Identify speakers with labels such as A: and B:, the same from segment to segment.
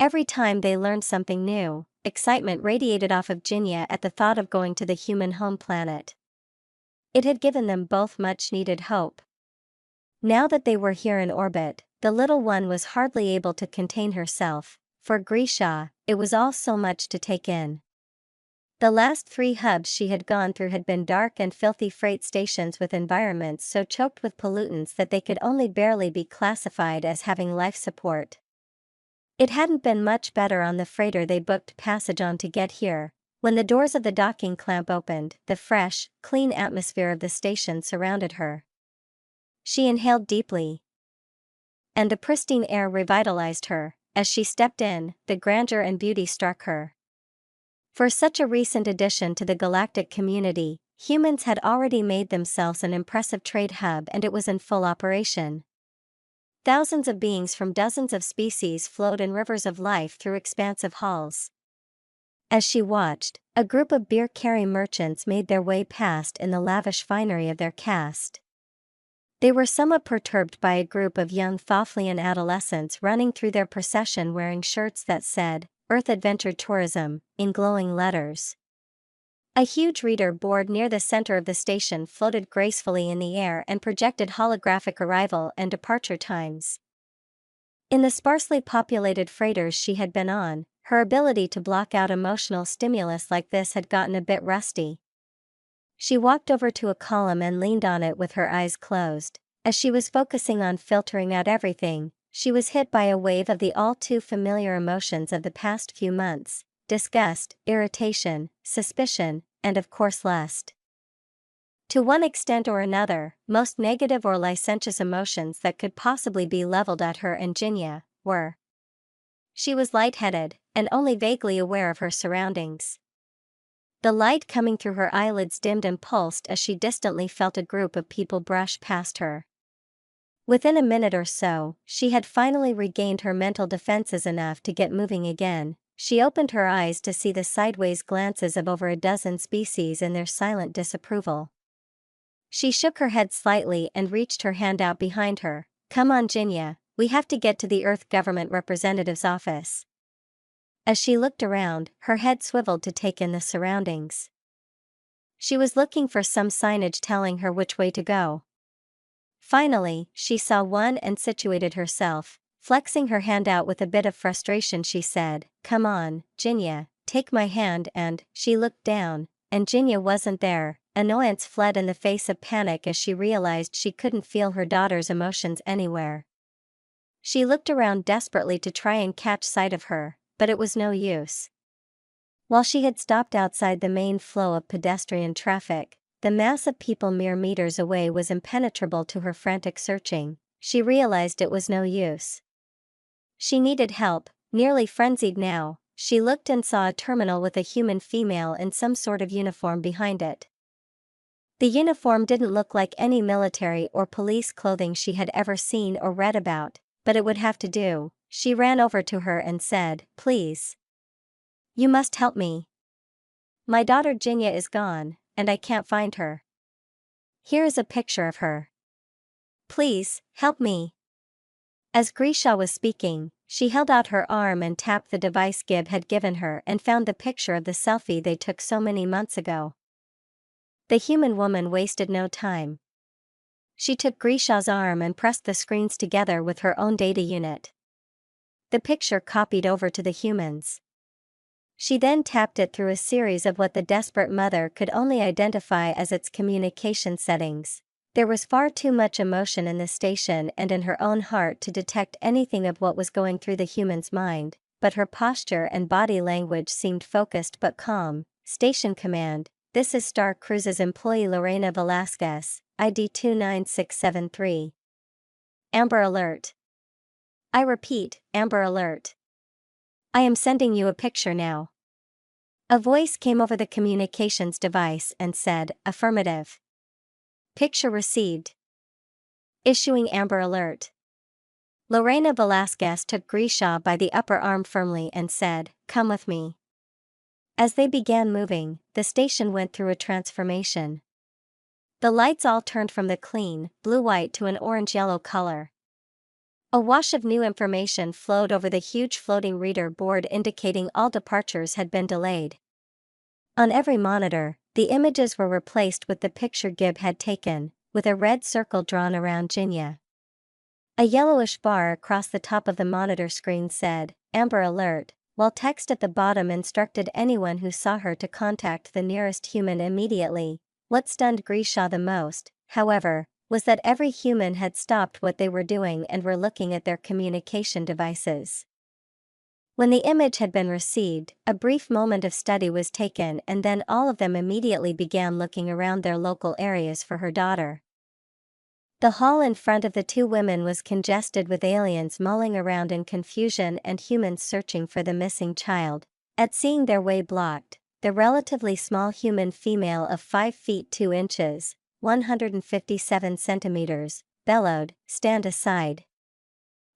A: Every time they learned something new, excitement radiated off of Jinya at the thought of going to the human home planet. It had given them both much-needed hope. Now that they were here in orbit, the little one was hardly able to contain herself. For Grisha, it was all so much to take in. The last 3 hubs she had gone through had been dark and filthy freight stations with environments so choked with pollutants that they could only barely be classified as having life support. It hadn't been much better on the freighter they booked passage on to get here. When the doors of the docking clamp opened, the fresh, clean atmosphere of the station surrounded her. She inhaled deeply, and the pristine air revitalized her. As she stepped in, the grandeur and beauty struck her. For such a recent addition to the galactic community, humans had already made themselves an impressive trade hub, and it was in full operation. Thousands of beings from dozens of species flowed in rivers of life through expansive halls. As she watched, a group of beer-carrying merchants made their way past in the lavish finery of their caste. They were somewhat perturbed by a group of young Thothlian adolescents running through their procession wearing shirts that said, Earth Adventure Tourism, in glowing letters. A huge reader board near the center of the station floated gracefully in the air and projected holographic arrival and departure times. In the sparsely populated freighters she had been on, her ability to block out emotional stimulus like this had gotten a bit rusty. She walked over to a column and leaned on it with her eyes closed. As she was focusing on filtering out everything, she was hit by a wave of the all-too-familiar emotions of the past few months: disgust, irritation, suspicion, and of course lust. To one extent or another, most negative or licentious emotions that could possibly be leveled at her and Jinya were. She was lightheaded, and only vaguely aware of her surroundings. The light coming through her eyelids dimmed and pulsed as she distantly felt a group of people brush past her. Within a minute or so, she had finally regained her mental defenses enough to get moving again. She opened her eyes to see the sideways glances of over a dozen species in their silent disapproval. She shook her head slightly and reached her hand out behind her. Come on, Jinya, we have to get to the Earth Government Representative's office. As she looked around, her head swiveled to take in the surroundings. She was looking for some signage telling her which way to go. Finally, she saw one and situated herself. Flexing her hand out with a bit of frustration, she said, Come on, Jinya, take my hand. And she looked down, and Jinya wasn't there. Annoyance fled in the face of panic as she realized she couldn't feel her daughter's emotions anywhere. She looked around desperately to try and catch sight of her, but it was no use. While she had stopped outside the main flow of pedestrian traffic, the mass of people mere meters away was impenetrable to her frantic searching. She realized it was no use. She needed help, nearly frenzied now. She looked and saw a terminal with a human female in some sort of uniform behind it. The uniform didn't look like any military or police clothing she had ever seen or read about, but it would have to do. She ran over to her and said, Please. You must help me. My daughter Jinya is gone, and I can't find her. Here is a picture of her. Please, help me. As Grisha was speaking, she held out her arm and tapped the device Gib had given her and found the picture of the selfie they took so many months ago. The human woman wasted no time. She took Grisha's arm and pressed the screens together with her own data unit. The picture copied over to the humans. She then tapped it through a series of what the desperate mother could only identify as its communication settings. There was far too much emotion in the station and in her own heart to detect anything of what was going through the human's mind, but her posture and body language seemed focused but calm. Station command, this is Star Cruises employee Lorena Velasquez, ID 29673. Amber Alert. I repeat, Amber Alert. I am sending you a picture now. A voice came over the communications device and said, Affirmative. Picture received. Issuing Amber Alert. Lorena Velasquez took Grisha by the upper arm firmly and said, Come with me. As they began moving, the station went through a transformation. The lights all turned from the clean, blue-white to an orange-yellow color. A wash of new information flowed over the huge floating reader board indicating all departures had been delayed. On every monitor, the images were replaced with the picture Gibb had taken, with a red circle drawn around Jinya. A yellowish bar across the top of the monitor screen said, "Amber Alert," while text at the bottom instructed anyone who saw her to contact the nearest human immediately. What stunned Grisha the most, however, was that every human had stopped what they were doing and were looking at their communication devices. When the image had been received, a brief moment of study was taken and then all of them immediately began looking around their local areas for her daughter. The hall in front of the two women was congested with aliens mulling around in confusion and humans searching for the missing child. At seeing their way blocked, the relatively small human female of 5 feet 2 inches, 157 centimeters, bellowed, "Stand aside."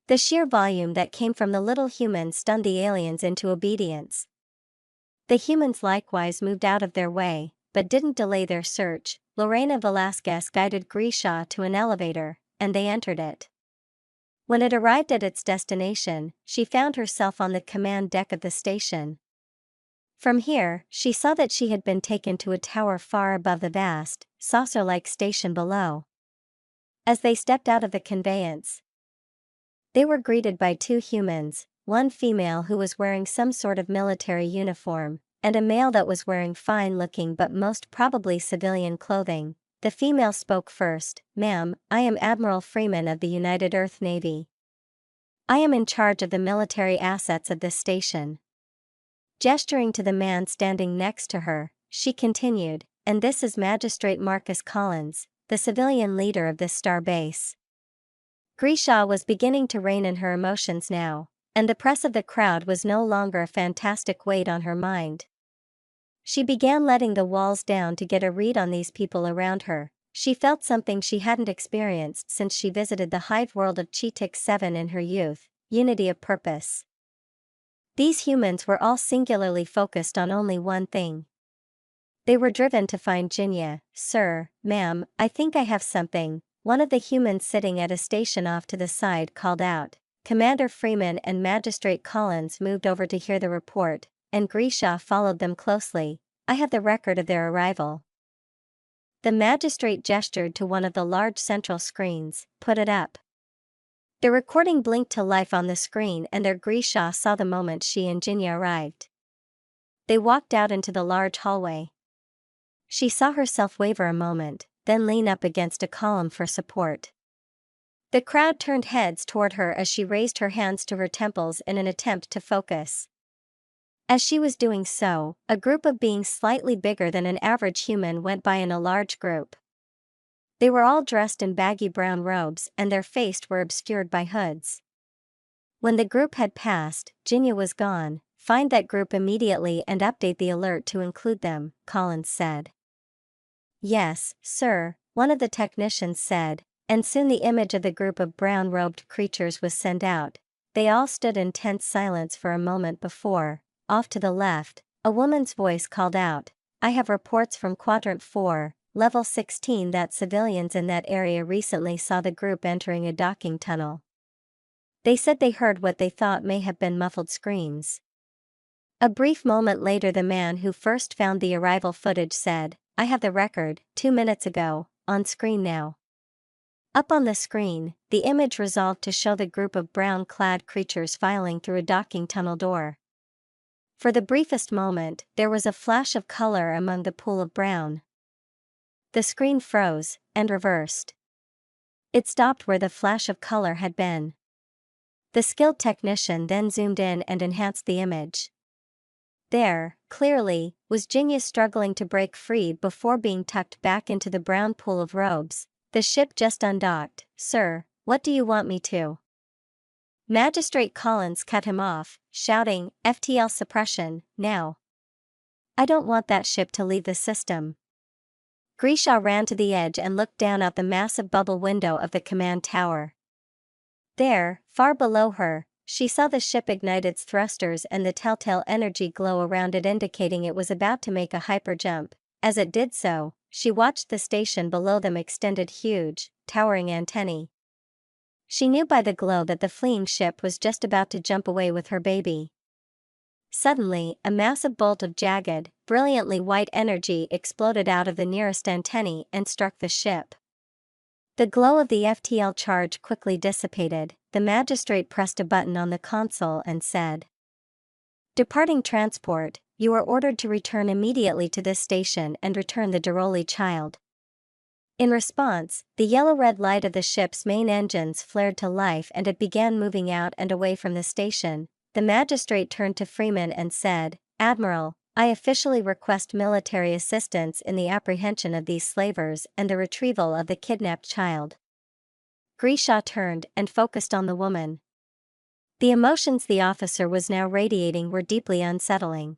A: The sheer volume that came from the little human stunned the aliens into obedience. The humans likewise moved out of their way, but didn't delay their search. Lorena Velasquez guided Grisha to an elevator, and they entered it. When it arrived at its destination, she found herself on the command deck of the station. From here, she saw that she had been taken to a tower far above the vast, saucer-like station below. As they stepped out of the conveyance, they were greeted by two humans, one female who was wearing some sort of military uniform, and a male that was wearing fine-looking but most probably civilian clothing. The female spoke first. "Ma'am, I am Admiral Freeman of the United Earth Navy. I am in charge of the military assets of this station." Gesturing to the man standing next to her, she continued, "And this is Magistrate Marcus Collins, the civilian leader of this star base." Grisha was beginning to rein in her emotions now, and the press of the crowd was no longer a fantastic weight on her mind. She began letting the walls down to get a read on these people around her. She felt something she hadn't experienced since she visited the hive world of Cheetix 7 in her youth: unity of purpose. These humans were all singularly focused on only one thing. They were driven to find Jinya. "Sir, ma'am, I think I have something," one of the humans sitting at a station off to the side called out. Commander Freeman and Magistrate Collins moved over to hear the report, and Grisha followed them closely. "I have the record of their arrival." The magistrate gestured to one of the large central screens. "Put it up." The recording blinked to life on the screen and there Grisha saw the moment she and Jinya arrived. They walked out into the large hallway. She saw herself waver a moment, then lean up against a column for support. The crowd turned heads toward her as she raised her hands to her temples in an attempt to focus. As she was doing so, a group of beings slightly bigger than an average human went by in a large group. They were all dressed in baggy brown robes and their faces were obscured by hoods. When the group had passed, Jinya was gone. "Find that group immediately and update the alert to include them," Collins said. "Yes, sir," one of the technicians said, and soon the image of the group of brown-robed creatures was sent out. They all stood in tense silence for a moment before, off to the left, a woman's voice called out, "I have reports from Quadrant 4, Level 16 that civilians in that area recently saw the group entering a docking tunnel. They said they heard what they thought may have been muffled screams." A brief moment later the man who first found the arrival footage said, "I have the record, 2 minutes ago, on screen now." Up on the screen, the image resolved to show the group of brown-clad creatures filing through a docking tunnel door. For the briefest moment, there was a flash of color among the pool of brown. The screen froze, and reversed. It stopped where the flash of color had been. The skilled technician then zoomed in and enhanced the image. There, clearly, was Jinya struggling to break free before being tucked back into the brown pool of robes. "The ship just undocked, sir, what do you want me to?" Magistrate Collins cut him off, shouting, "FTL suppression, now. I don't want that ship to leave the system." Grisha ran to the edge and looked down out the massive bubble window of the command tower. There, far below her, she saw the ship ignite its thrusters and the telltale energy glow around it indicating it was about to make a hyperjump. As it did so, she watched the station below them extended huge, towering antennae. She knew by the glow that the fleeing ship was just about to jump away with her baby. Suddenly, a massive bolt of jagged, brilliantly white energy exploded out of the nearest antennae and struck the ship. The glow of the FTL charge quickly dissipated. The magistrate pressed a button on the console and said, "Departing transport, you are ordered to return immediately to this station and return the Diroli child." In response, the yellow-red light of the ship's main engines flared to life and it began moving out and away from the station. The magistrate turned to Freeman and said, "Admiral, I officially request military assistance in the apprehension of these slavers and the retrieval of the kidnapped child." Grisha turned and focused on the woman. The emotions the officer was now radiating were deeply unsettling.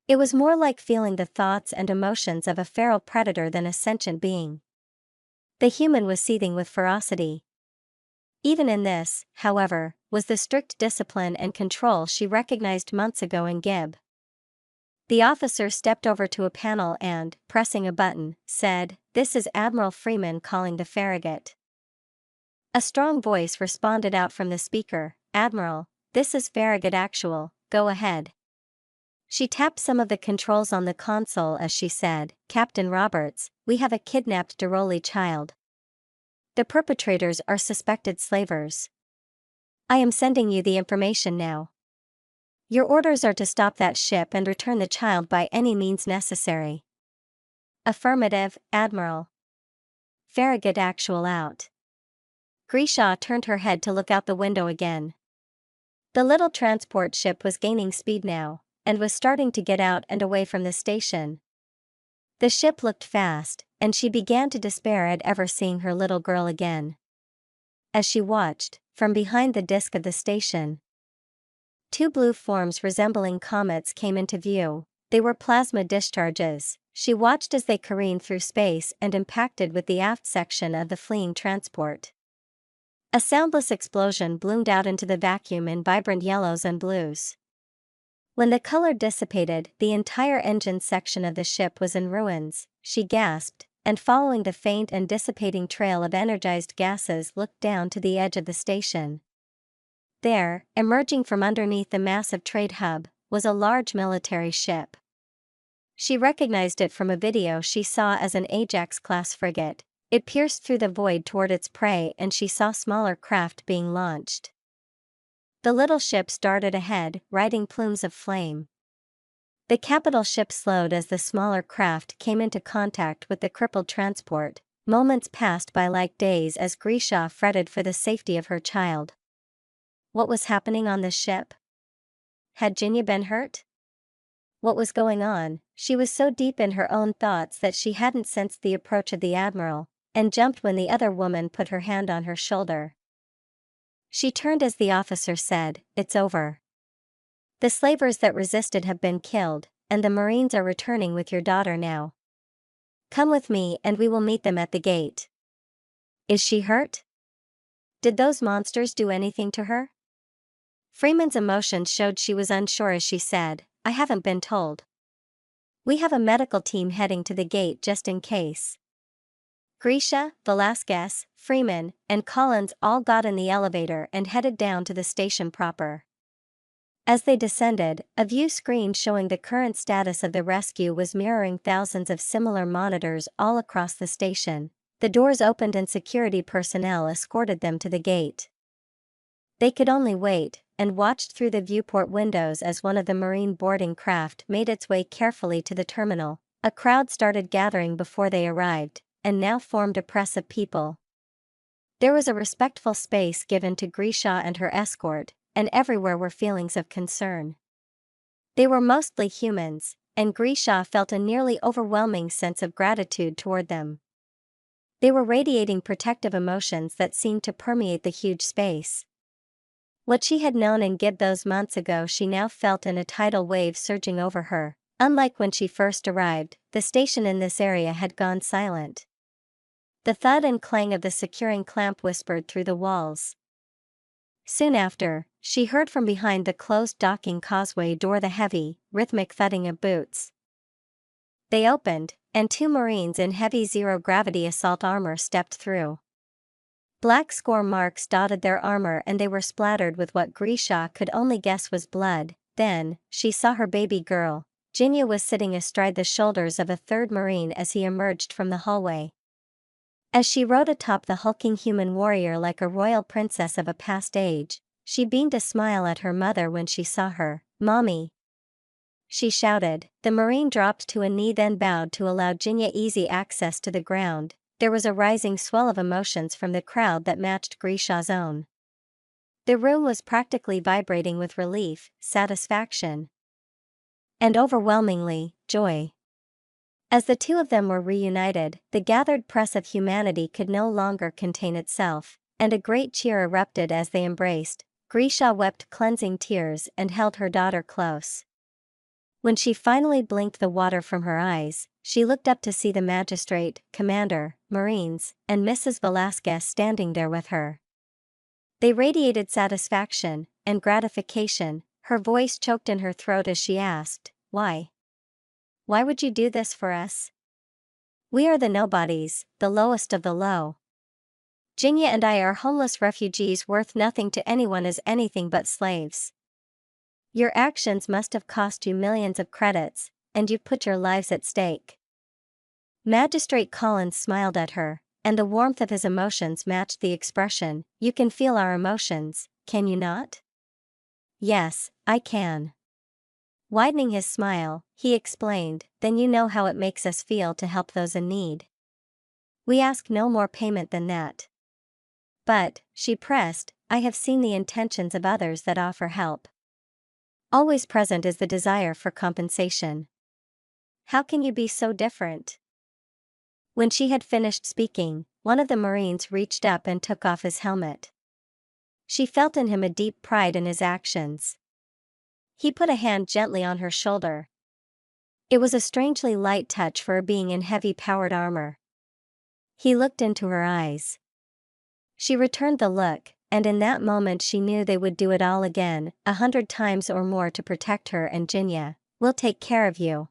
A: It was more like feeling the thoughts and emotions of a feral predator than a sentient being. The human was seething with ferocity. Even in this, however, was the strict discipline and control she recognized months ago in Gibb. The officer stepped over to a panel and, pressing a button, said, "This is Admiral Freeman calling the Farragut." A strong voice responded out from the speaker, "Admiral, this is Farragut Actual, go ahead." She tapped some of the controls on the console as she said, "Captain Roberts, we have a kidnapped Diroli child. The perpetrators are suspected slavers. I am sending you the information now. Your orders are to stop that ship and return the child by any means necessary." "Affirmative, Admiral." Farragut Actual out. Grisha turned her head to look out the window again. The little transport ship was gaining speed now, and was starting to get out and away from the station. The ship looked fast, and she began to despair at ever seeing her little girl again. As she watched, from behind the disk of the station, two blue forms resembling comets came into view. They were plasma discharges. She watched as they careened through space and impacted with the aft section of the fleeing transport. A soundless explosion bloomed out into the vacuum in vibrant yellows and blues. When the color dissipated, the entire engine section of the ship was in ruins. She gasped, and following the faint and dissipating trail of energized gases looked down to the edge of the station. There, emerging from underneath the massive trade hub, was a large military ship. She recognized it from a video she saw as an Ajax-class frigate. It pierced through the void toward its prey and she saw smaller craft being launched. The little ships darted ahead, riding plumes of flame. The capital ship slowed as the smaller craft came into contact with the crippled transport. Moments passed by like days as Grisha fretted for the safety of her child. What was happening on the ship? Had Jinya been hurt? What was going on? She was so deep in her own thoughts that she hadn't sensed the approach of the admiral, and jumped when the other woman put her hand on her shoulder. She turned as the officer said, "It's over. The slavers that resisted have been killed, and the Marines are returning with your daughter now. Come with me and we will meet them at the gate." "Is she hurt? Did those monsters do anything to her?" Freeman's emotions showed she was unsure as she said, "I haven't been told. We have a medical team heading to the gate just in case." Grisha, Velasquez, Freeman, and Collins all got in the elevator and headed down to the station proper. As they descended, a view screen showing the current status of the rescue was mirroring thousands of similar monitors all across the station. The doors opened and security personnel escorted them to the gate. They could only wait, and watched through the viewport windows as one of the Marine boarding craft made its way carefully to the terminal. A crowd started gathering before they arrived, and now formed a press of people. There was a respectful space given to Grisha and her escort, and everywhere were feelings of concern. They were mostly humans, and Grisha felt a nearly overwhelming sense of gratitude toward them. They were radiating protective emotions that seemed to permeate the huge space. What she had known in Gibb those months ago she now felt in a tidal wave surging over her. Unlike when she first arrived, the station in this area had gone silent. The thud and clang of the securing clamp whispered through the walls. Soon after, she heard from behind the closed docking causeway door the heavy, rhythmic thudding of boots. They opened, and two Marines in heavy zero-gravity assault armor stepped through. Black score marks dotted their armor and they were splattered with what Grisha could only guess was blood. Then, she saw her baby girl. Jinya was sitting astride the shoulders of a third Marine as he emerged from the hallway. As she rode atop the hulking human warrior like a royal princess of a past age, she beamed a smile at her mother when she saw her. "Mommy!" she shouted. The Marine dropped to a knee then bowed to allow Jinya easy access to the ground. There was a rising swell of emotions from the crowd that matched Grisha's own. The room was practically vibrating with relief, satisfaction, and overwhelmingly, joy. As the two of them were reunited, the gathered press of humanity could no longer contain itself, and a great cheer erupted as they embraced. Grisha wept cleansing tears and held her daughter close. When she finally blinked the water from her eyes, she looked up to see the magistrate, commander, Marines, and Mrs. Velasquez standing there with her. They radiated satisfaction and gratification. Her voice choked in her throat as she asked, "Why? Why would you do this for us? We are the nobodies, the lowest of the low. Jinya and I are homeless refugees worth nothing to anyone as anything but slaves. Your actions must have cost you millions of credits, and you've put your lives at stake." Magistrate Collins smiled at her, and the warmth of his emotions matched the expression. "You can feel our emotions, can you not?" "Yes, I can." Widening his smile, he explained, "Then you know how it makes us feel to help those in need. We ask no more payment than that." "But," she pressed, "I have seen the intentions of others that offer help. Always present is the desire for compensation. How can you be so different?" When she had finished speaking, one of the Marines reached up and took off his helmet. She felt in him a deep pride in his actions. He put a hand gently on her shoulder. It was a strangely light touch for a being in heavy-powered armor. He looked into her eyes. She returned the look, and in that moment she knew they would do it all again, 100 times or more to protect her and Jinya. "We'll take care of you.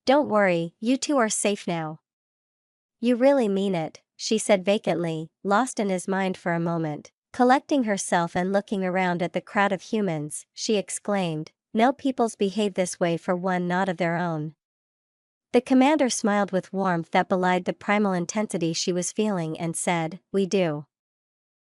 A: Don't worry, you two are safe now." "You really mean it," she said vacantly, lost in his mind for a moment. Collecting herself and looking around at the crowd of humans, she exclaimed, "No peoples behave this way for one not of their own." The commander smiled with warmth that belied the primal intensity she was feeling and said, "We do."